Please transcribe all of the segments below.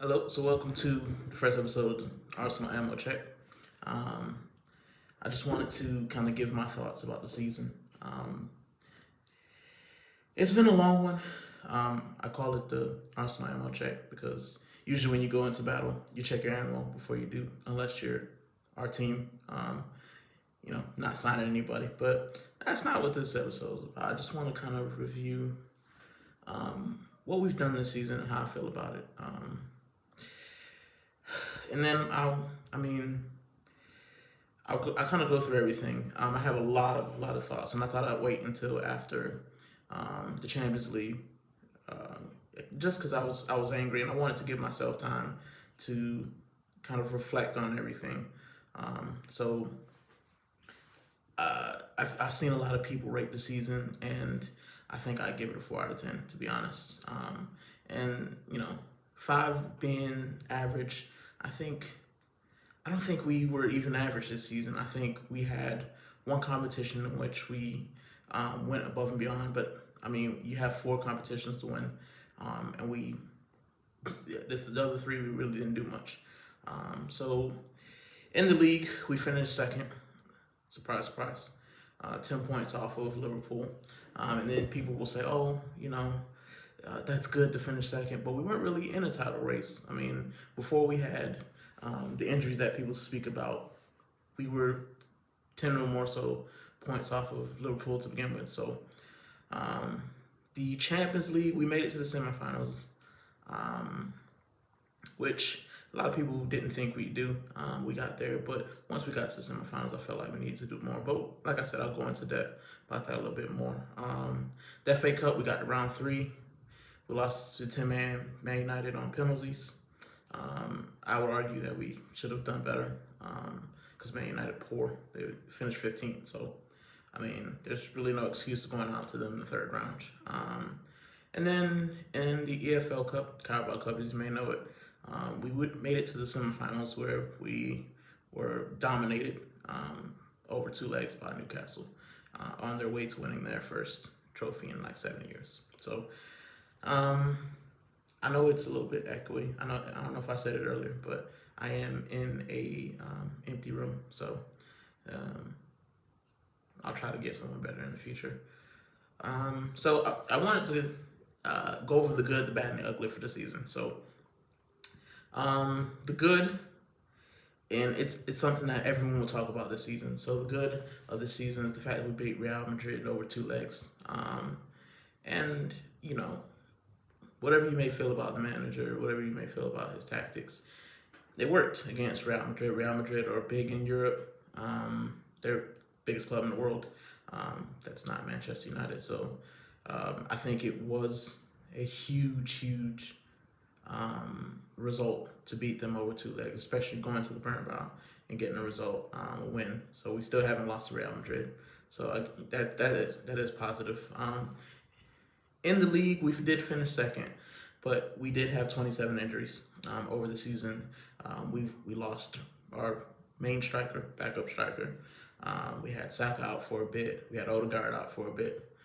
Hello, so welcome to the first episode of Arsenal Ammo Check. Um, I just wanted to kind of give my thoughts about the season. Um, it's been a long one. I call it the Arsenal Ammo Check because usually when you go into battle, you check your ammo before you do, unless you're our team, not signing anybody. But that's not what this episode is about. I just want to kind of review what we've done this season and how I feel about it. And then I kind of go through everything. I have a lot of thoughts, and I thought I'd wait until after the Champions League, just because I was angry and I wanted to give myself time to kind of reflect on everything. So I've seen a lot of people rate the season, and I think I give it a 4 out of 10, to be honest. And five being average, I think I don't think we were even average this season. I think we had one competition in which we went above and beyond. But I mean, you have four competitions to win, and the other three we really didn't do much. So in the league, we finished second. Surprise, surprise. 10 points off of Liverpool. And then people will say, "Oh, that's good to finish second," but we weren't really in a title race. I mean, before we had the injuries that people speak about, we were 10 or more so points off of Liverpool to begin with. So the Champions League, we made it to the semifinals, which a lot of people didn't think we'd do. We got there, but once we got to the semifinals, I felt like we needed to do more. But like I said, I'll go into that about that a little bit more. The FA Cup, we got to round three. We lost to 10-man Man United on penalties. I would argue that we should have done better because Man United poor. They finished 15th. So, I mean, there's really no excuse going out to them in the third round. And then in the EFL Cup, Carabao Cup, as you may know it, we made it to the semifinals where we were dominated over two legs by Newcastle on their way to winning their first trophy in like 7 years. So, I know it's a little bit echoey. I don't know if I said it earlier, but I am in a empty room, so I'll try to get someone better in the future. So I wanted to go over the good, the bad, and the ugly for the season. So the good, and it's something that everyone will talk about this season. So the good of the season is the fact that we beat Real Madrid over two legs, and whatever you may feel about the manager, whatever you may feel about his tactics, it worked against Real Madrid. Real Madrid are big in Europe. They're biggest club in the world. That's not Manchester United. So I think it was a huge result to beat them over two legs, especially going to the Bernabeu and getting a result, a win. So we still haven't lost to Real Madrid. So that is positive. In the league, we did finish second, but we did have 27 injuries over the season. We lost our main striker, backup striker. We had Saka out for a bit. We had Odegaard out for a bit.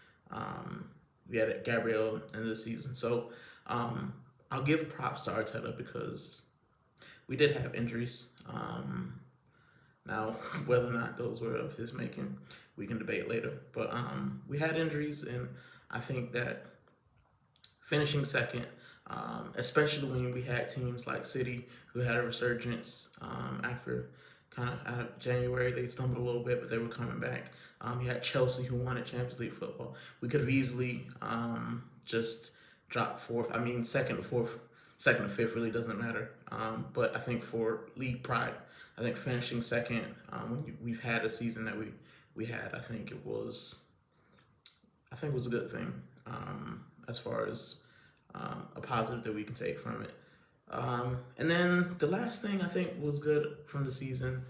We had Gabriel in the season. So I'll give props to Arteta because we did have injuries. Now, whether or not those were of his making, we can debate later. But we had injuries, and I think that finishing second, especially when we had teams like City who had a resurgence after kind of out of January, they stumbled a little bit, but they were coming back. You had Chelsea who won at Champions League football. We could have easily just dropped fourth. I mean, second to fourth, second to fifth really doesn't matter. But I think for league pride, I think finishing second when we've had a season that we had, I think it was a good thing as far as a positive that we can take from it. And then the last thing I think was good from the season,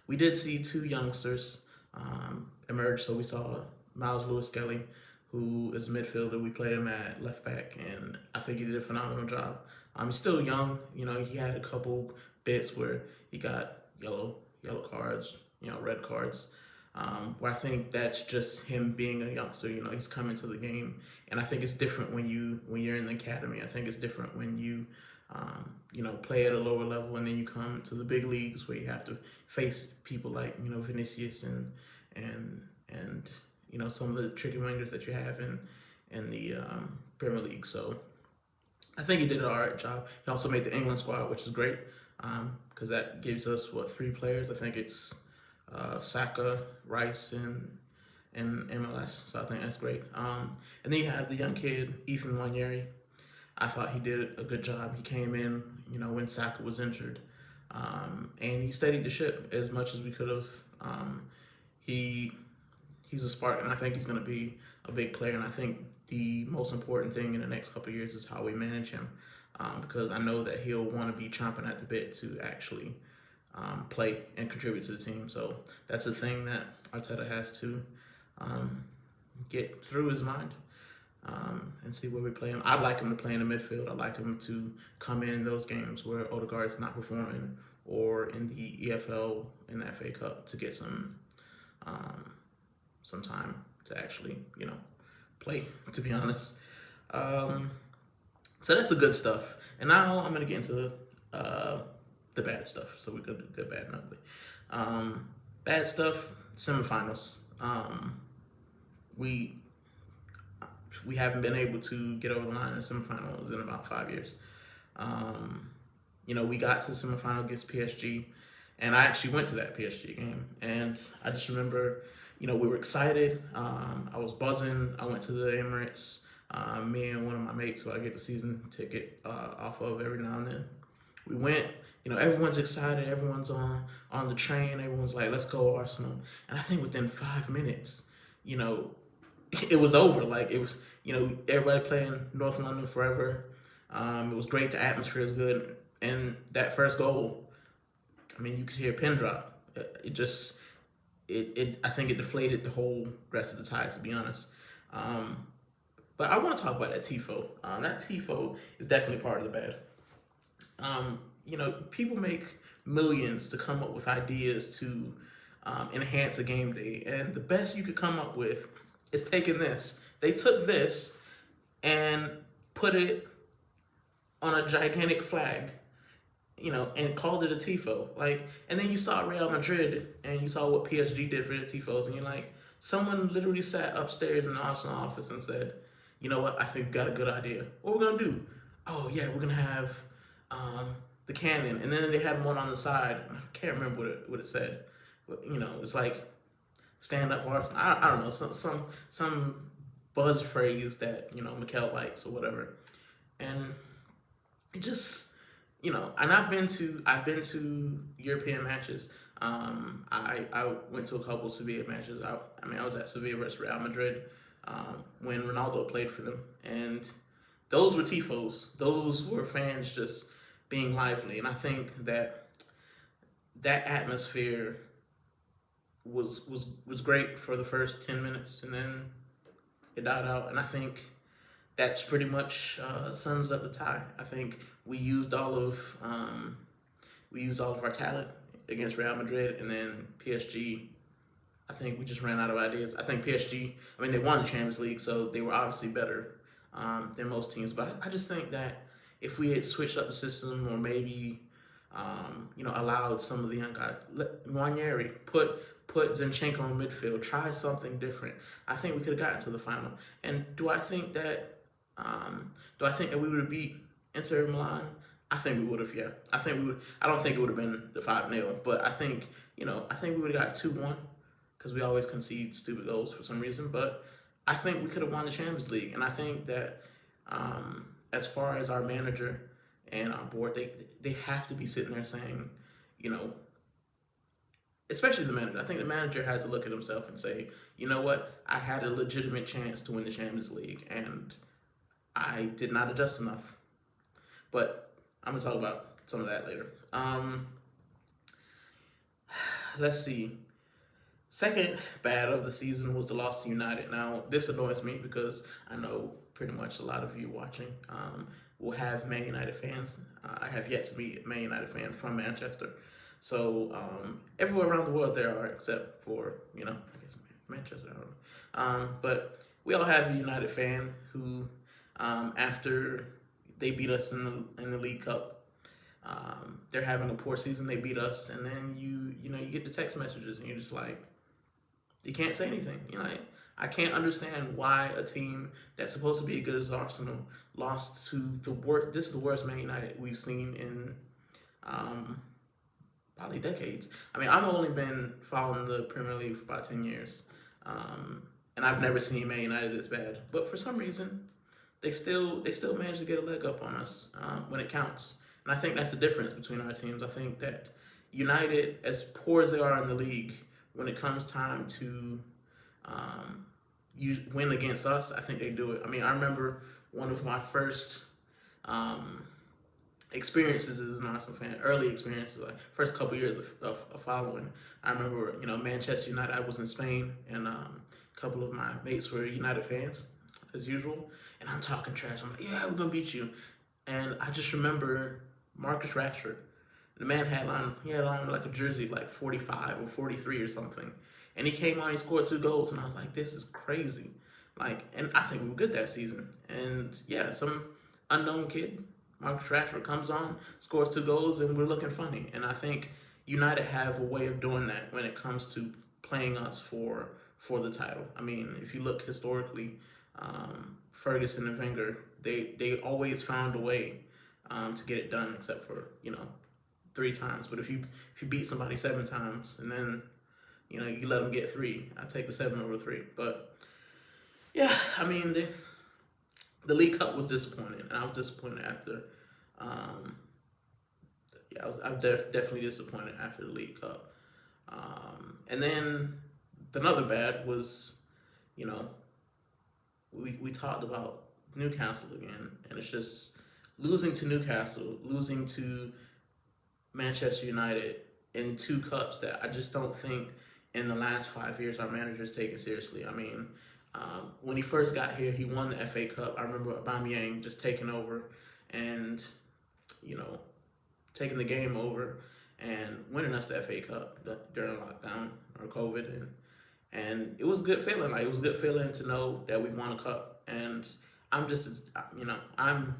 we did see two youngsters emerge. So we saw Miles Lewis-Skelly, who is a midfielder. We played him at left back, and I think he did a phenomenal job. He's still young. He had a couple bits where he got yellow cards, red cards. where I think that's just him being a youngster. You know, he's coming to the game, and I think it's different when you're in the academy. I think it's different when you know, play at a lower level, and then you come to the big leagues where you have to face people like, you know, Vinicius and you know, some of the tricky wingers that you have in the Premier League. So I think he did an all right job. He also made the England squad, which is great, because that gives us what, 3 players. I think it's Saka, Rice, and MLS. So I think that's great. And then you have the young kid Ethan Wanyeri. I thought he did a good job. He came in, you know, when Saka was injured, and he steadied the ship as much as we could have. He he's a spark, and I think he's going to be a big player. And I think the most important thing in the next couple of years is how we manage him, because I know that he'll want to be chomping at the bit to actually play and contribute to the team. So that's a thing that Arteta has to get through his mind, and see where we play him. I'd like him to play in the midfield. I'd like him to come in those games where Odegaard's not performing, or in the EFL and the FA Cup, to get some time to actually, you know, play, to be honest. So that's the good stuff. And now I'm going to get into the bad stuff. So we're going to do good, bad, and ugly. Bad stuff, semifinals. We haven't been able to get over the line in the semifinals in about 5 years. You know, we got to the semifinal against PSG, and I actually went to that PSG game, and I just remember, you know, we were excited. I was buzzing. I went to the Emirates. Me and one of my mates, who I get the season ticket off of every now and then. We went. You know, everyone's excited. Everyone's on the train. Everyone's like, "Let's go, Arsenal!" And I think within 5 minutes, you know, it was over. Like, it was, you know, everybody playing North London forever. It was great. The atmosphere is good, and that first goal, I mean, you could hear a pin drop. It just, I think it deflated the whole rest of the tide, to be honest. But I want to talk about that tifo. That tifo is definitely part of the bad. You know, people make millions to come up with ideas to enhance a game day, and the best you could come up with is taking this. They took this and put it on a gigantic flag, you know, and called it a tifo. Like, and then you saw Real Madrid, and you saw what PSG did for their tifos, and you're like, someone literally sat upstairs in the Arsenal office and said, you know what, I think we got a good idea. What we're gonna do? Oh yeah, we're gonna have the cannon, and then they had one on the side. I can't remember what it said, but, you know, it's like, stand up for Arsenal. I don't know, some buzz phrase that, you know, Mikel likes or whatever, and it just, you know. And I've been to European matches. I went to a couple of Sevilla matches. I mean, I was at Sevilla versus Real Madrid when Ronaldo played for them, and those were tifos. Those were fans just being lively, and I think that atmosphere was great for the first 10 minutes, and then it died out. And I think that's pretty much sums up the tie. I think we used all of our talent against Real Madrid, and then PSG, I think we just ran out of ideas. I think PSG, I mean, they won the Champions League, so they were obviously better than most teams. But I just think that if we had switched up the system, or maybe you know, allowed some of the young guys, Wanyeri, put Zinchenko in midfield, try something different, I think we could have gotten to the final. And do I think that we would have beat Inter Milan? I think we would have, yeah. I don't think it would have been the 5-0, but I think, you know, we would have got 2-1, because we always concede stupid goals for some reason. But I think we could have won the Champions League. And I think that as far as our manager and our board, they have to be sitting there saying, you know, especially the manager. I think the manager has to look at himself and say, you know what, I had a legitimate chance to win the Champions League, and I did not adjust enough. But I'm going to talk about some of that later. Let's see. Second bad of the season was the loss to United. Now, this annoys me because I know pretty much a lot of you watching will have Man United fans. I have yet to meet a Man United fan from Manchester. So everywhere around the world there are, except for I guess Manchester. I don't know. But we all have a United fan who, after they beat us in the League Cup, they're having a poor season. They beat us, and then you get the text messages, and you're just like, you can't say anything. I can't understand why a team that's supposed to be as good as Arsenal lost to the worst. This is the worst Man United we've seen in um, probably decades. I mean, I've only been following the Premier League for about 10 years, um, and I've never seen Man United this bad. But for some reason, they still manage to get a leg up on us when it counts. And I think that's the difference between our teams. I think that United, as poor as they are in the league, when it comes time to win against us, I think they do it. I mean, I remember one of my first um, experiences as an Arsenal fan, early experiences, like first couple years of following. I remember, Manchester United. I was in Spain, and a couple of my mates were United fans, as usual. And I'm talking trash. I'm like, yeah, we're gonna beat you. And I just remember Marcus Rashford. The man had on like a jersey like 45 or 43 or something. And he came on, he scored 2 goals, and I was like, this is crazy. Like, and I think we were good that season. And yeah, some unknown kid, Marcus Rashford, comes on, scores 2 goals, and we're looking funny. And I think United have a way of doing that when it comes to playing us for the title. I mean, if you look historically, Ferguson and Wenger, they always found a way to get it done, except for 3 times. But if you beat somebody 7 times and then you let them get 3, I take the 7 over 3. But yeah, I mean the League Cup was disappointing, and I was disappointed after. Yeah, definitely disappointed after the League Cup. And then another bad was, you know, we talked about Newcastle again, and it's just losing to Newcastle, losing to Manchester United in 2 cups that I just don't think in the last 5 years our manager's taken seriously. I mean, when he first got here, he won the FA Cup. I remember Aubameyang just taking over and, taking the game over and winning us the FA Cup during lockdown or COVID, and it was a good feeling. Like, it was a good feeling to know that we won a cup. And I'm just, I'm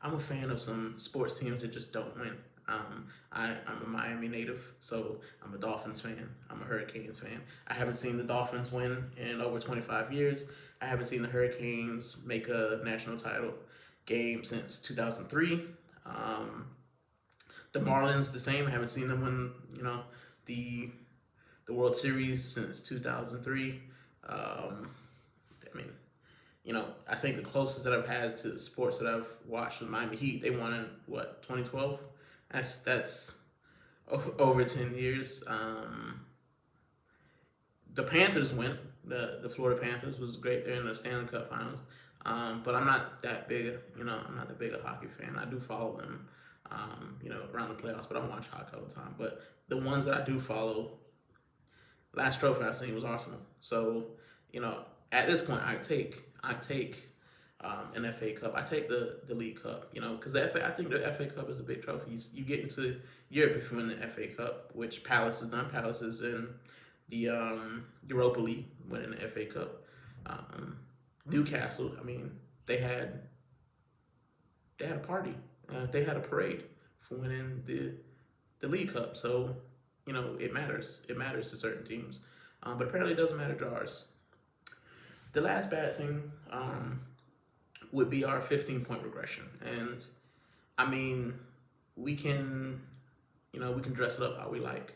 a fan of some sports teams that just don't win. I'm a Miami native, so I'm a Dolphins fan. I'm a Hurricanes fan. I haven't seen the Dolphins win in over 25 years. I haven't seen the Hurricanes make a national title game since 2003. The Marlins, the same. I haven't seen them win, the World Series since 2003. I mean, I think the closest that I've had to sports that I've watched was Miami Heat. They won in 2012. That's over 10 years. The Panthers went. The Florida Panthers was great. They're in the Stanley Cup Finals. But I'm not that big. I'm not that big a hockey fan. I do follow them. Around the playoffs, but I don't watch hockey all the time. But the ones that I do follow, last trophy I've seen was Arsenal. So, at this point, I take an FA Cup. I take the League Cup, because I think the FA Cup is a big trophy. You get into Europe if you win the FA Cup, which Palace has done. Palace is in the Europa League, winning the FA Cup. Newcastle, I mean, they had a party. They had a parade for winning the League Cup. So, it matters. It matters to certain teams. But apparently it doesn't matter to ours. The last bad thing would be our 15-point regression. And, I mean, we can dress it up how we like.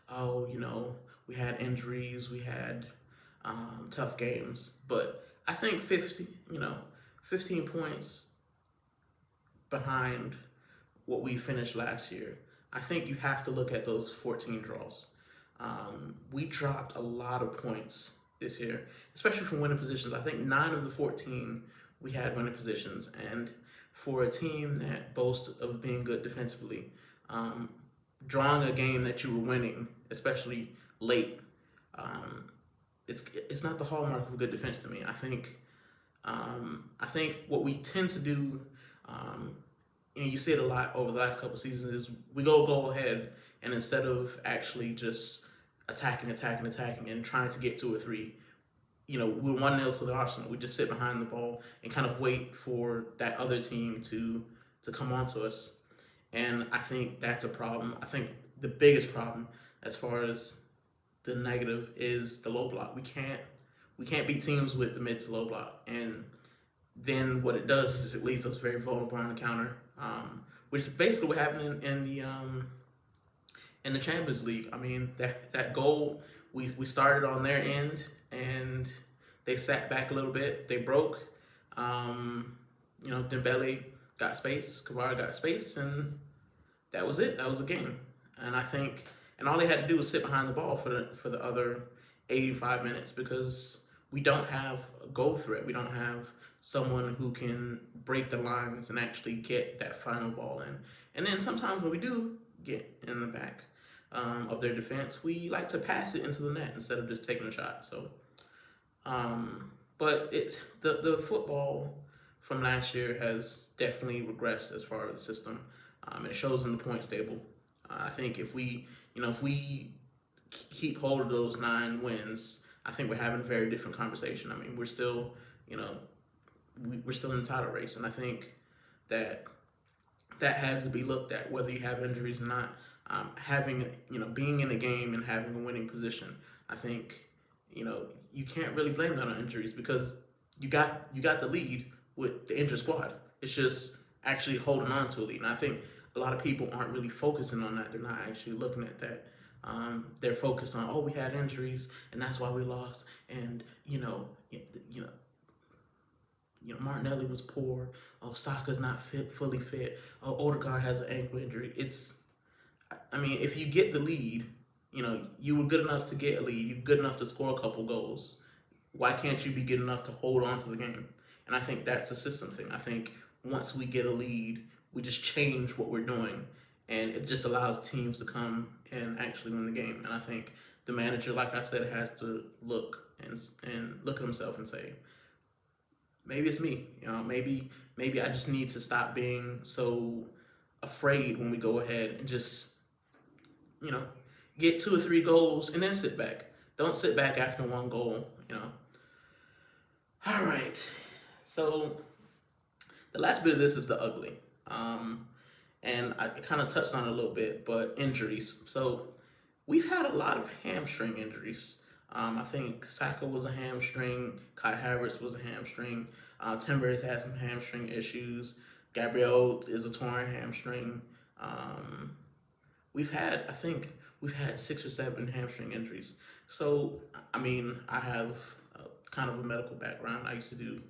Oh, we had injuries, we had tough games. But I think 15 points behind what we finished last year. I think you have to look at those 14 draws. We dropped a lot of points this year, especially from winning positions. I think 9 of the 14 we had winning positions, and for a team that boasts of being good defensively, drawing a game that you were winning, especially late, it's not the hallmark of a good defense to me. I think what we tend to do, and you see it a lot over the last couple of seasons, is we go ahead And instead of actually just attacking, and trying to get 2 or 3, we're 1-0 to the Arsenal. We just sit behind the ball and kind of wait for that other team to come onto us. And I think that's a problem. I think the biggest problem, as far as the negative, is the low block. We can't beat teams with the mid to low block, and then what it does is it leaves us very vulnerable on the counter, which is basically what happened in the Champions League. I mean, that goal, we started on their end, and they sat back a little bit. They broke. Dembele got space, Kvara got space, and that was it. That was the game. And I think, and all they had to do was sit behind the ball for the other 85 minutes, because we don't have a goal threat. We don't have someone who can break the lines and actually get that final ball in. And then sometimes when we do get in the back of their defense, we like to pass it into the net instead of just taking a shot. So, but it's the football from last year has definitely regressed as far as the system. It shows in the point table. I think if we keep hold of those 9 wins, I think we're having a very different conversation. I mean, we're still, we're still in the title race, and I think that has to be looked at, whether you have injuries or not. Being in a game and having a winning position, I think, you can't really blame that on injuries, because you got the lead with the injured squad. It's just actually holding on to a lead, and I think a lot of people aren't really focusing on that. They're not actually looking at that. They're focused on, we had injuries and that's why we lost, and Martinelli was poor. Saka's not fully fit. Odegaard has an ankle injury. If you get the lead, you were good enough to get a lead. You're good enough to score a couple goals. Why can't you be good enough to hold on to the game? And I think that's a system thing. I think once we get a lead, we just change what we're doing, and it just allows teams to come and actually win the game. And I think the manager, like I said, has to look and look at himself and say, maybe it's me. Maybe I just need to stop being so afraid when we go ahead and just, get 2 or 3 goals and then sit back. Don't sit back after 1 goal. All right. So the last bit of this is the ugly. And I kind of touched on it a little bit, but injuries. So we've had a lot of hamstring injuries. I think Saka was a hamstring. Kai Havertz was a hamstring. Timber has had some hamstring issues. Gabriel is a torn hamstring. We've had 6 or 7 hamstring injuries. So, I have kind of a medical background. I used to do,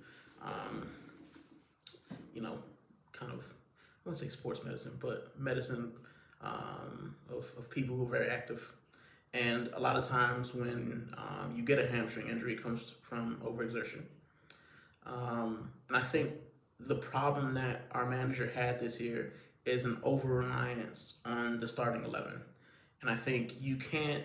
kind of, I wouldn't say sports medicine, but medicine of people who are very active. And a lot of times when you get a hamstring injury, it comes from overexertion. And I think the problem that our manager had this year is an over-reliance on the starting 11. And I think you can't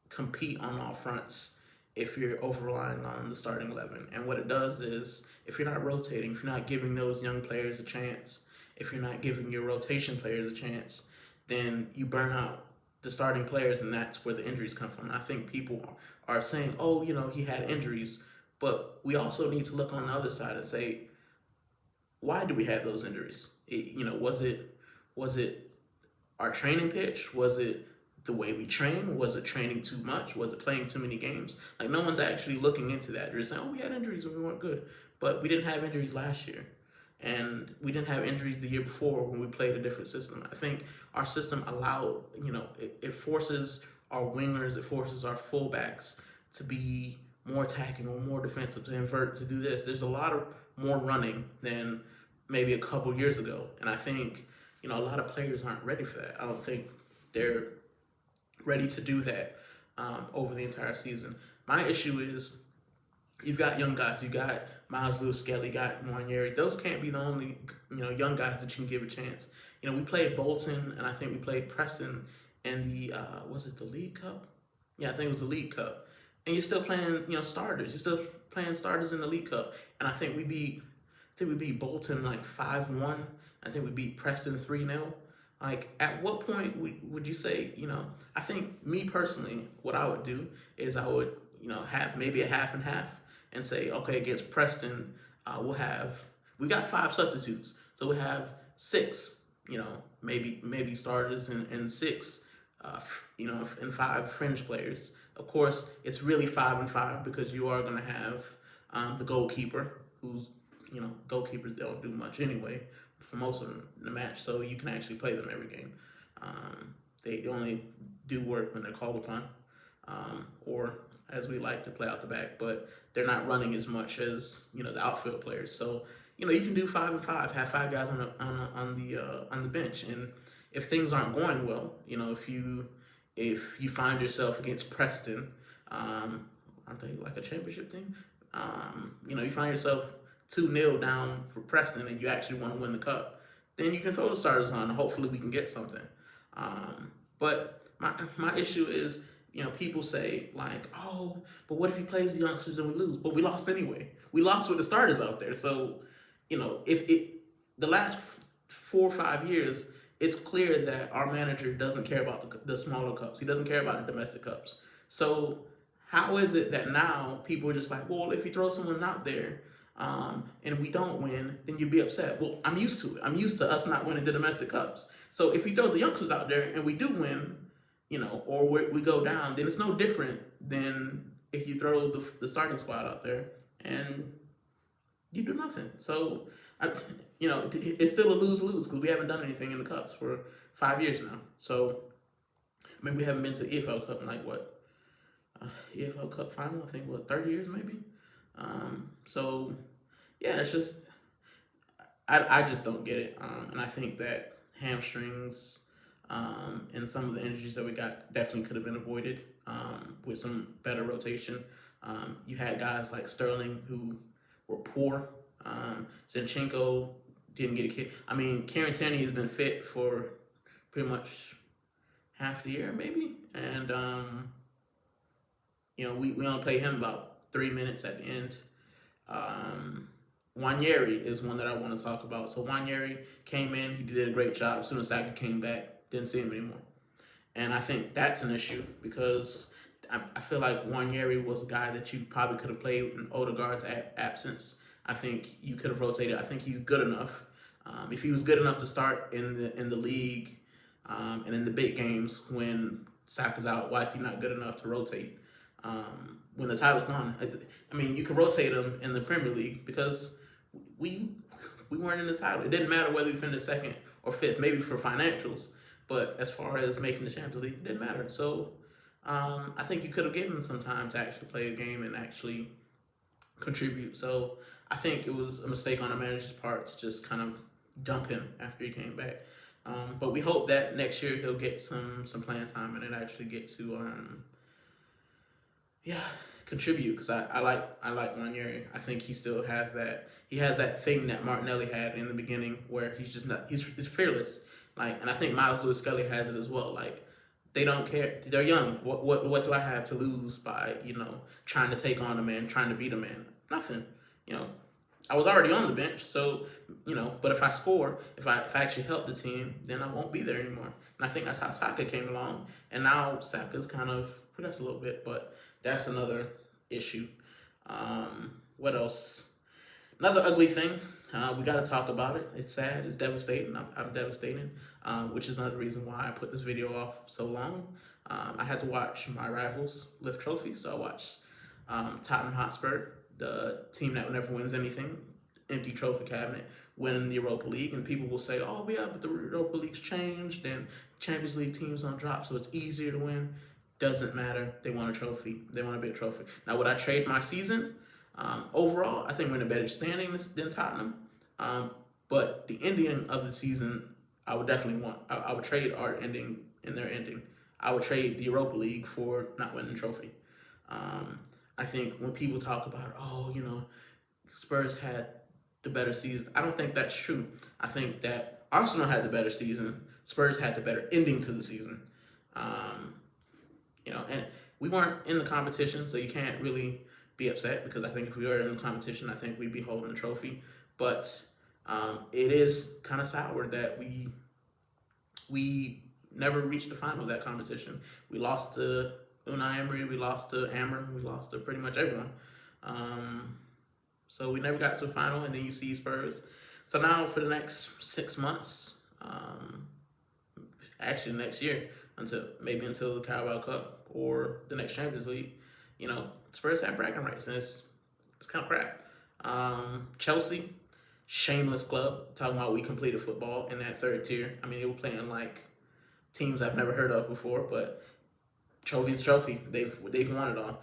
compete on all fronts if you're over-relying on the starting 11. And what it does is, if you're not rotating, if you're not giving those young players a chance, if you're not giving your rotation players a chance, then you burn out the starting players, and that's where the injuries come from. And I think people are saying, he had injuries, but we also need to look on the other side and say, why do we have those injuries? Was it our training pitch? Was it the way we train? Was it training too much? Was it playing too many games? Like, no one's actually looking into that. They're saying, we had injuries and we weren't good. But we didn't have injuries last year. And we didn't have injuries the year before when we played a different system. I think our system allowed, it forces our wingers, it forces our fullbacks to be more attacking or more defensive, to invert, to do this. There's a lot of more running than maybe a couple years ago. And I think, a lot of players aren't ready for that. I don't think they're ready to do that over the entire season. My issue is, you've got young guys. You got Miles Lewis-Skelly, you got Nwaneri. Those can't be the only, young guys that you can give a chance. We played Bolton, and I think we played Preston in the, was it the League Cup? Yeah, I think it was the League Cup. And you're still playing, starters. You're still playing starters in the League Cup. And I think we beat Bolton like 5-1. I think we beat Preston 3-0. Like, at what point would you say, I think me personally, what I would do is I would, have maybe a half and half and say, okay, against Preston, we got five substitutes. So we have six, maybe starters and six, and five fringe players. Of course, it's really 5 and 5 because you are going to have the goalkeeper, who's, goalkeepers don't do much anyway for most of the match, so you can actually play them every game. They only do work when they're called upon, or as we like to play out the back, but they're not running as much as the outfield players. So you can do 5 and 5, have five guys on the bench, and if things aren't going well, if you find yourself against Preston, aren't they like a championship team? You find yourself 2-0 down for Preston and you actually want to win the cup, then you can throw the starters on and hopefully we can get something. But my issue is, people say like, oh, but what if he plays the youngsters and we lose? But we lost anyway. We lost with the starters out there. So, if the last 4 or 5 years, it's clear that our manager doesn't care about the smaller cups. He doesn't care about the domestic cups. So how is it that now people are just like, well, if you throw someone out there and we don't win, then you'd be upset? Well, I'm used to it. I'm used to us not winning the domestic cups. So if you throw the youngsters out there and we do win, or we go down, then it's no different than if you throw the starting squad out there and you do nothing. So, it's still a lose-lose because we haven't done anything in the cups for 5 years now. So, we haven't been to EFL Cup in like what? EFL Cup final, I think, 30 years maybe? So, yeah, it's just, I just don't get it. And I think that hamstrings and some of the injuries that we got definitely could have been avoided with some better rotation. You had guys like Sterling who were poor. Zinchenko didn't get a kick. Kieran Tierney has been fit for pretty much half the year, maybe. And, we only play him about 3 minutes at the end. Wanyeri is one that I want to talk about. So Wanyeri came in, he did a great job. As soon as Saka came back, didn't see him anymore. And I think that's an issue because I feel like Wanyeri was a guy that you probably could have played in Odegaard's absence. I think you could have rotated. I think he's good enough. If he was good enough to start in the league and in the big games when Saka's out, why is he not good enough to rotate? When the title's gone, you can rotate him in the Premier League because we weren't in the title. It didn't matter whether we finished second or fifth, maybe for financials, but as far as making the Champions League, it didn't matter. So I think you could have given him some time to actually play a game and actually contribute. So I think it was a mistake on the manager's part to just kind of dump him after he came back. But we hope that next year he'll get some playing time and it actually get to contribute, because I like Wanyeri. I think he still has that. He has that thing that Martinelli had in the beginning, where he's just not. He's fearless. And I think Miles Lewis-Skelly has it as well. They don't care. They're young. What do I have to lose by trying to take on a man, trying to beat a man? Nothing. I was already on the bench, so But if I score, if I actually help the team, then I won't be there anymore. And I think that's how Saka came along. And now Saka's kind of progressed a little bit, but that's another issue. What else? Another ugly thing. We got to talk about it. It's sad. It's devastating. I'm devastated, which is another reason why I put this video off so long. I had to watch my rivals lift trophies, so I watched Tottenham Hotspur, the team that never wins anything, empty trophy cabinet, winning the Europa League. And people will say, oh, yeah, but the Europa League's changed and Champions League teams don't drop, so it's easier to win. Doesn't matter. They want a trophy. They want a big trophy. Now, would I trade my season? Overall, I think we're in a better standing than Tottenham. But the ending of the season, I would definitely want. I would trade our ending in their ending. I would trade the Europa League for not winning the trophy. I think when people talk about, Spurs had the better season, I don't think that's true. I think that Arsenal had the better season. Spurs had the better ending to the season. And we weren't in the competition, so you can't really be upset, because I think if we were in the competition, I think we'd be holding the trophy. But it is kind of sour that we we never reached the final of that competition. We lost to Unai Emery, we lost to Ammer, we lost to pretty much everyone. So we never got to a final, and then you see Spurs. So now for the next 6 months, actually next year, until the Carabao Cup or the next Champions League, Spurs have bragging rights, and it's kind of crap. Chelsea, shameless club, talking about we completed football in that third tier. I mean, they were playing like teams I've never heard of before, but trophy's a trophy. They've won it all.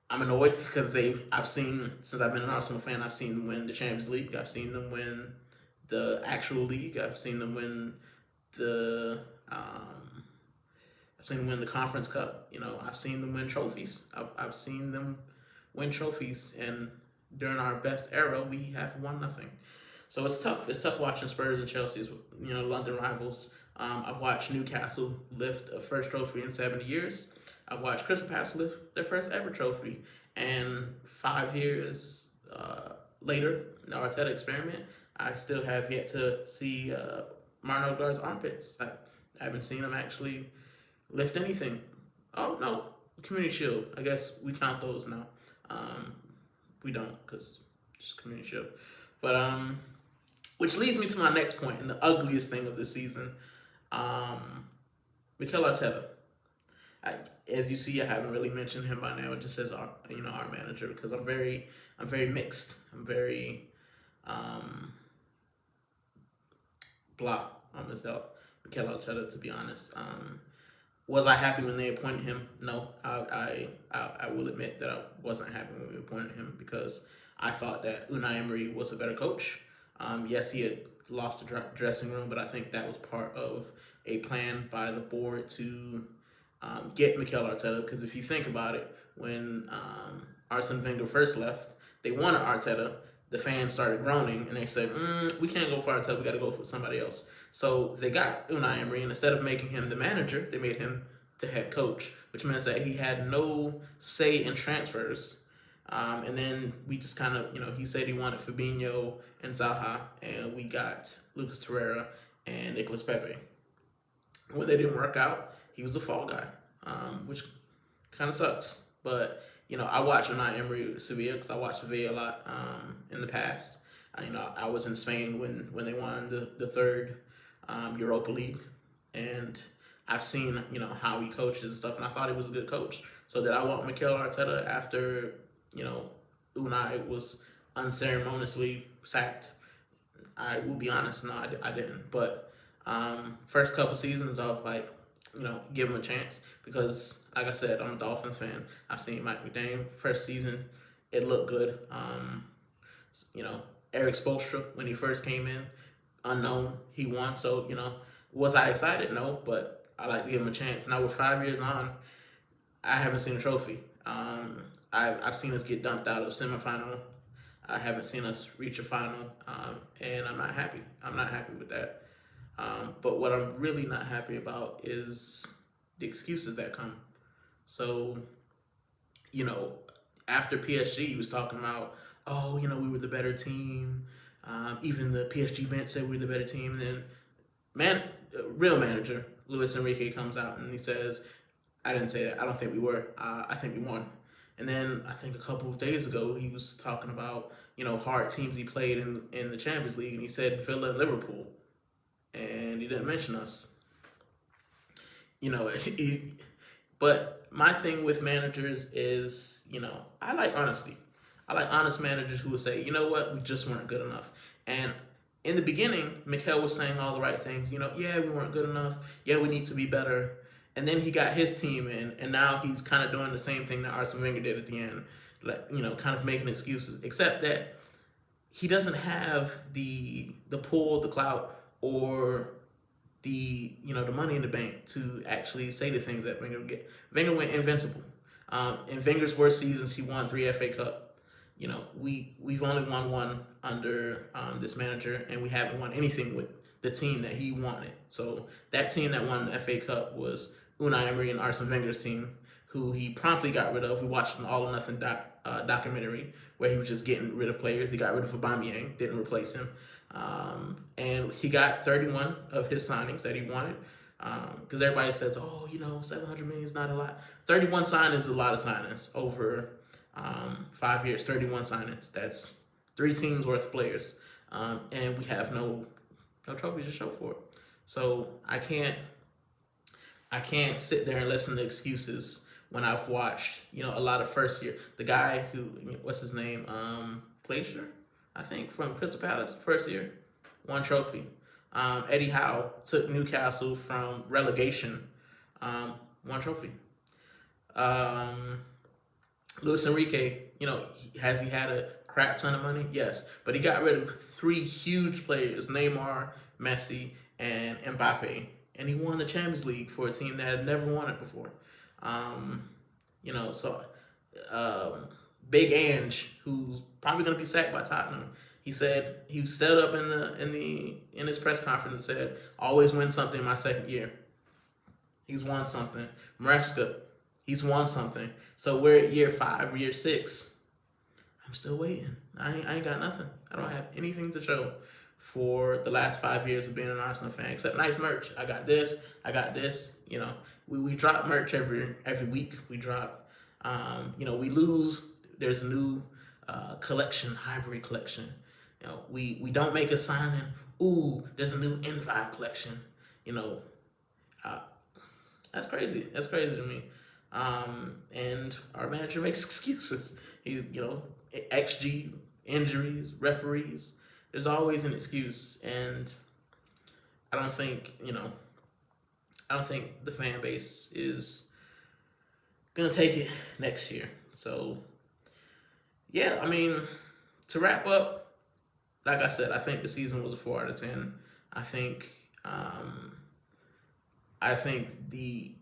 I'm annoyed because I've seen, since I've been an Arsenal fan, I've seen them win the Champions League. I've seen them win the actual league. I've seen them win the Conference Cup. I've seen them win trophies. I've seen them win trophies, and during our best era, we have won nothing. So it's tough. It's tough watching Spurs and Chelsea's, London rivals. I've watched Newcastle lift a first trophy in 70 years. I've watched Crystal Palace lift their first ever trophy. And 5 years later, the Arteta experiment, I still have yet to see Martin Odegaard's armpits. I haven't seen him actually lift anything. Oh, no, Community Shield. I guess we count those now. We don't, because just Community Shield. But, which leads me to my next point, and the ugliest thing of the season. Mikel Arteta. As you see, I haven't really mentioned him by now. It just says our manager, because I'm very mixed. I'm very blah on Mikel Arteta, to be honest. Was I happy when they appointed him? No, I will admit that I wasn't happy when we appointed him, because I thought that Unai Emery was a better coach. Yes, he had lost the dressing room, but I think that was part of a plan by the board to get Mikel Arteta, because if you think about it, when Arsene Wenger first left, they wanted Arteta. The fans started groaning, and they said, we can't go for Arteta, we got to go for somebody else. So they got Unai Emery, and instead of making him the manager, they made him the head coach, which means that he had no say in transfers. And then we just kind of, he said he wanted Fabinho and Zaha, and we got Lucas Torreira and Nicolas Pepe. When they didn't work out, he was the fall guy, which kind of sucks. But, I watched Unai Emery Sevilla, because I watched Sevilla a lot in the past. I was in Spain when they won the third Europa League, and I've seen, how he coaches and stuff, and I thought he was a good coach. So did I want Mikel Arteta after, Unai was unceremoniously sacked? I will be honest, no, I didn't. But first couple seasons, I was like, give him a chance, because, like I said, I'm a Dolphins fan. I've seen Mike McDaniel. First season, it looked good. Eric Spoelstra, when he first came in, unknown, he won. So, was I excited? No, but I like to give him a chance. Now, with 5 years on, I haven't seen a trophy. I've seen us get dumped out of semifinal. I haven't seen us reach a final, and I'm not happy. I'm not happy with that. But what I'm really not happy about is the excuses that come. So, after PSG, he was talking about, we were the better team. Even the PSG bench said we were the better team. And then, real manager, Luis Enrique, comes out and he says, I didn't say that. I don't think we were. I think we won. And then I think a couple of days ago, he was talking about, hard teams he played in the Champions League. And he said Villa and Liverpool. And he didn't mention us. But my thing with managers is, I like honesty. I like honest managers who will say, you know what, we just weren't good enough. And in the beginning, Mikel was saying all the right things. Yeah, we weren't good enough. Yeah, we need to be better. And then he got his team in, and now he's kind of doing the same thing that Arsene Wenger did at the end, kind of making excuses. Except that he doesn't have the pull, the clout, or the money in the bank to actually say the things that Wenger would get. Wenger went invincible. In Wenger's worst seasons, he won 3 FA Cup. We've only won 1 under this manager, and we haven't won anything with the team that he wanted. So that team that won the FA Cup was Unai Emery and Arsene Wenger's team, who he promptly got rid of. We watched an All or Nothing documentary where he was just getting rid of players. He got rid of Aubameyang, didn't replace him. And he got 31 of his signings that he wanted. Because everybody says, oh, 700 million is not a lot. 31 signings is a lot of signings over 5 years. 31 signings. That's 3 teams worth of players. And we have no trophies to show for it. So I can't sit there and listen to excuses when I've watched, a lot of first year. The guy who, what's his name? Glacier, I think, from Crystal Palace, first year, 1 trophy. Eddie Howe took Newcastle from relegation, 1 trophy. Luis Enrique, has he had a crap ton of money? Yes. But he got rid of 3 huge players, Neymar, Messi, and Mbappe. And he won the Champions League for a team that had never won it before. Big Ange, who's probably going to be sacked by Tottenham, he said he stood up in his press conference and said, "Always win something in my second year." He's won something. Maresca, he's won something. So we're at year 5 or year 6. I'm still waiting. I ain't got nothing. I don't have anything to show for the last 5 years of being an Arsenal fan, except nice merch. I got this. We drop merch every week. We drop. We lose. There's a new collection, hybrid collection. We don't make a signing. Ooh, there's a new N5 collection. That's crazy. That's crazy to me. And our manager makes excuses. XG, injuries, referees. There's always an excuse, and I don't think the fan base is gonna take it next year. So, yeah, to wrap up, like I said, I think the season was a 4 out of 10. I think the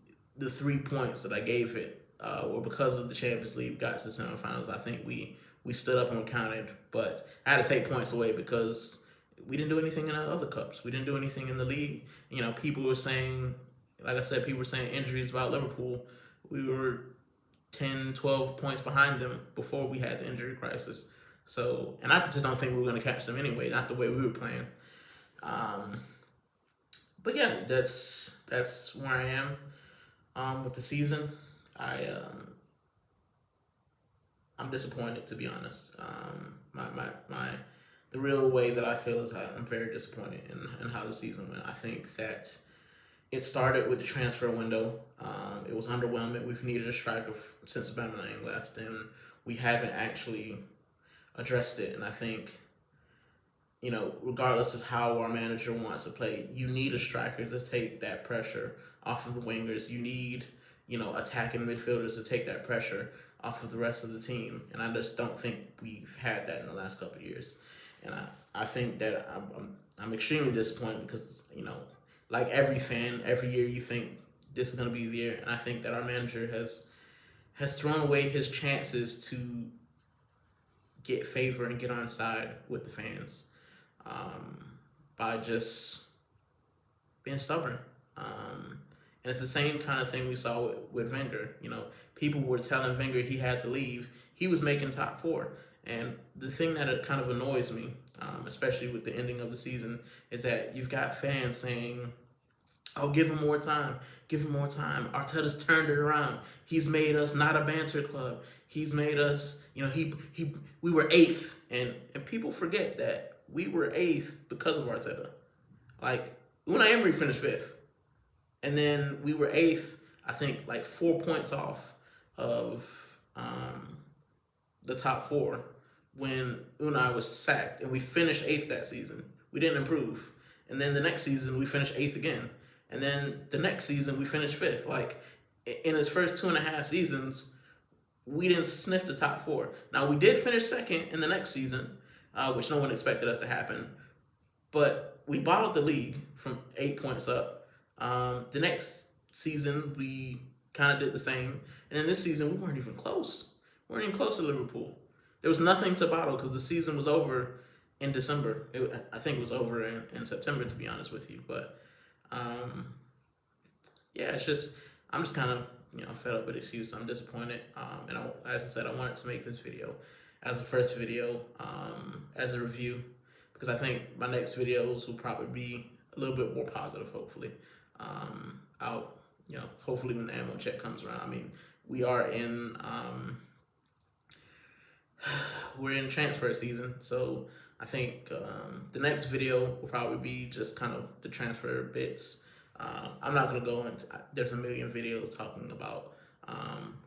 3 points that I gave it were because of the Champions League got to the semifinals. I think we stood up and were counted, but I had to take points away because we didn't do anything in the other cups. We didn't do anything in the league. People were saying, like I said, injuries about Liverpool. We were 10, 12 points behind them before we had the injury crisis. So, and I just don't think we were going to catch them anyway, not the way we were playing. But yeah, that's where I am with the season. I'm disappointed, to be honest. The real way that I feel is I'm very disappointed in how the season went. I think that it started with the transfer window. It was underwhelming. We've needed a striker since Aubameyang left, and we haven't actually addressed it. And I think, regardless of how our manager wants to play, you need a striker to take that pressure off of the wingers. You need, attacking midfielders to take that pressure off of the rest of the team. And I just don't think we've had that in the last couple of years. And I think that I'm extremely disappointed because, like every fan, every year you think this is going to be the year. And I think that our manager has thrown away his chances to get favor and get on side with the fans by just being stubborn. And it's the same kind of thing we saw with Wenger. People were telling Wenger he had to leave. He was making top 4. And the thing that it kind of annoys me, especially with the ending of the season, is that you've got fans saying, "Oh, give him more time. Give him more time. Arteta's turned it around. He's made us not a banter club. He's made us, we were 8th." And people forget that we were 8th because of Arteta. Like, Unai Emery finished 5th. And then we were 8th, I think, like 4 points off of the top 4 when Unai was sacked. And we finished 8th that season. We didn't improve. And then the next season, we finished 8th again. And then the next season, we finished 5th. Like, in his first 2.5 seasons, we didn't sniff the top 4. Now, we did finish 2nd in the next season, which no one expected us to happen. But we bottled the league from 8 points up. The next season, we kind of did the same. And then this season, we weren't even close. We weren't even close to Liverpool. There was nothing to bottle because the season was over in December. I think it was over in September, to be honest with you. But, yeah, I'm just kind of, fed up with excuses. I'm disappointed. And as I said, I wanted to make this video as a first video, as a review, because I think my next videos will probably be a little bit more positive. Hopefully, I'll hopefully when the ammo check comes around. I mean, we are in we're in transfer season, so I think the next video will probably be just kind of the transfer bits. I'm not gonna go into. There's a million videos talking about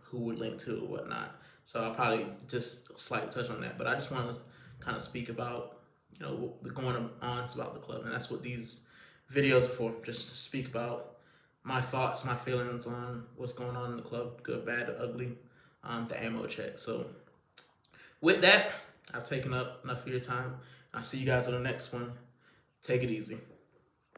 who would link to or whatnot, so I'll probably just slightly touch on that. But I just want to kind of speak about the going on about the club, and that's what these videos are for. Just to speak about my thoughts, my feelings on what's going on in the club, good, bad, ugly, the ammo check. So with that, I've taken up enough of your time. I'll see you guys on the next one. Take it easy.